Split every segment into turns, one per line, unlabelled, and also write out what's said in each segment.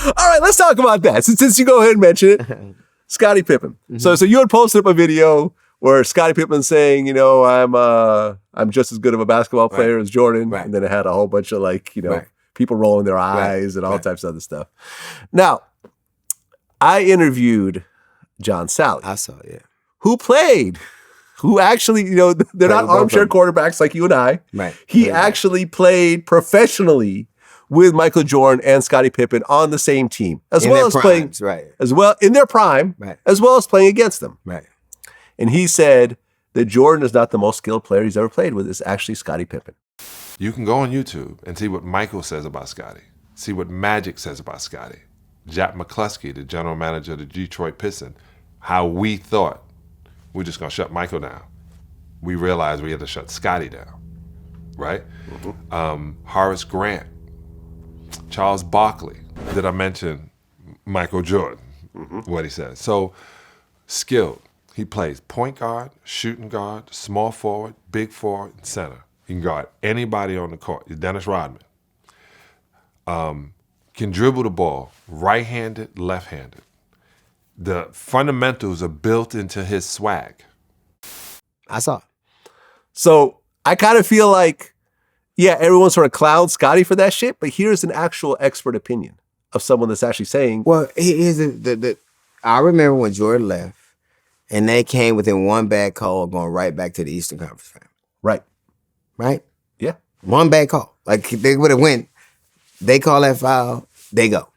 All right, let's talk about that. Since you go ahead and mention it, Scottie Pippen. So you had posted up a video where Scottie Pippen saying, I'm just as good of a basketball player as Jordan. And then it had a whole bunch of people rolling their eyes and all types of other stuff. Now, I interviewed John Salley.
I saw,
who actually, they're not armchair quarterbacks like you and I.
Right.
He actually played professionally with Michael Jordan and Scottie Pippen on the same team, as well as playing in their prime, as well as playing against them.
Right.
And he said that Jordan is not the most skilled player he's ever played with. It's actually Scottie Pippen.
You can go on YouTube and see what Michael says about Scottie, see what Magic says about Scottie. Jack McCluskey, the general manager of the Detroit Pistons, how we thought we're just going to shut Michael down. We realized we had to shut Scottie down, right? Horace Grant, Charles Barkley. Did I mention Michael Jordan, what he said? So, skilled. He plays point guard, shooting guard, small forward, big forward, and center. He can guard anybody on the court. He's Dennis Rodman. Can dribble the ball, right-handed, left-handed. The fundamentals are built into his swag.
I saw it.
So I kind of feel like, everyone sort of clowns Scottie for that shit, but here's an actual expert opinion of someone that's actually saying.
Well, here's I remember when Jordan left, and they came within one bad call of going right back to the Eastern Conference Finals.
Right.
Right?
Yeah.
One bad call. Like, they would have went, they call that foul, they go.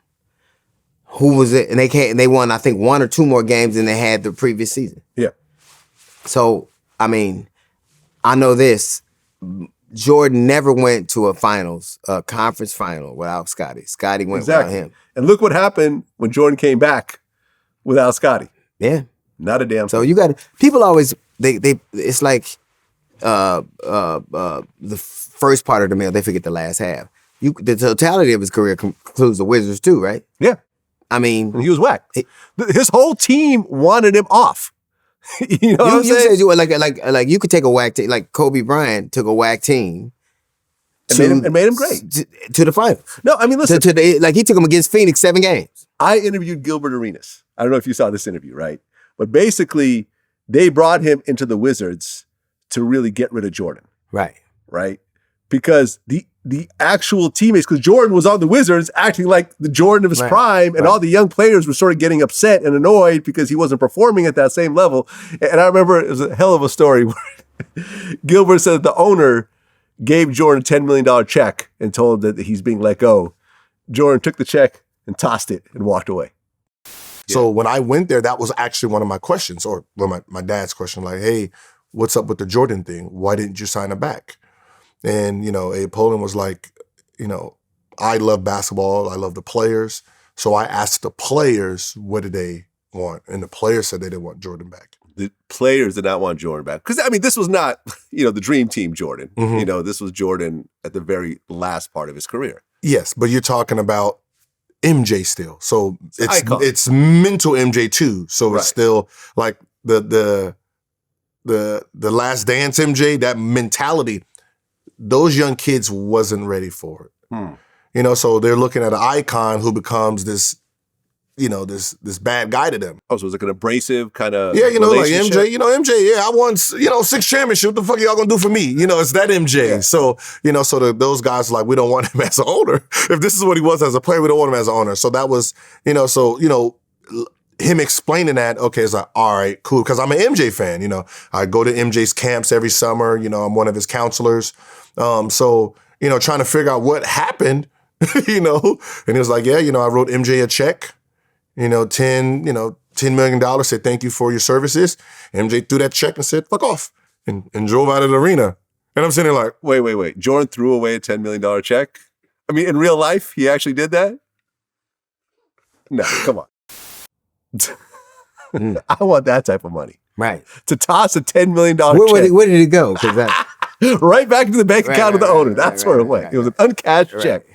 Who was it? And they won, I think, 1 or 2 more games than they had the previous season.
Yeah.
So, I mean, I know this. Jordan never went to a conference final without Scottie. Scottie went without him.
And look what happened when Jordan came back without Scottie.
Yeah.
Not a damn thing.
So you got people always it's like the first part of the meal, they forget the last half. The totality of his career concludes the Wizards too, right?
Yeah.
I mean,
and he was whack. His whole team wanted him off. You know what I'm saying?
Like you could take a whack team, like Kobe Bryant took a whack team
and made him great
to the finals.
No, I mean, listen,
he took him against Phoenix 7 games.
I interviewed Gilbert Arenas. I don't know if you saw this interview, right? But basically, they brought him into the Wizards to really get rid of Jordan.
Right.
Right? Because the actual teammates, because Jordan was on the Wizards acting like the Jordan of his prime, and all the young players were sort of getting upset and annoyed because he wasn't performing at that same level. And I remember it was a hell of a story where Gilbert said that the owner gave Jordan a $10 million check and told him that he's being let go. Jordan took the check and tossed it and walked away.
So when I went there, that was actually one of my questions, or my dad's question, like, hey, what's up with the Jordan thing? Why didn't you sign him back? And, Abe Poland was like, I love basketball. I love the players. So I asked the players, what did they want? And the players said they didn't want Jordan back.
The players did not want Jordan back. Because, I mean, this was not, the dream team Jordan.
Mm-hmm.
This was Jordan at the very last part of his career.
Yes, but you're talking about MJ still. So it's mental MJ too. So it's still like the Last Dance MJ, that mentality, those young kids wasn't ready for it. So they're looking at an icon who becomes this, this bad guy to them.
Oh, so it's like an abrasive kind of
like MJ, MJ, I won, 6 championships. What the fuck y'all gonna do for me? It's that MJ. Yeah. So, those guys are like, we don't want him as an owner. If this is what he was as a player, we don't want him as an owner. So that was, him explaining that, okay, it's like, all right, cool. Because I'm an MJ fan, I go to MJ's camps every summer, I'm one of his counselors. So, trying to figure out what happened, and he was like, yeah, I wrote MJ a check, $10 million, said thank you for your services. MJ threw that check and said, fuck off, and drove out of the arena. And I'm sitting there like,
wait. Jordan threw away a $10 million check? I mean, in real life, he actually did that? No, come on. I want that type of money.
Right.
To toss a $10 million check.
Where did it go?
Right back to the bank account of the owner. That's where it went. It was an uncashed check.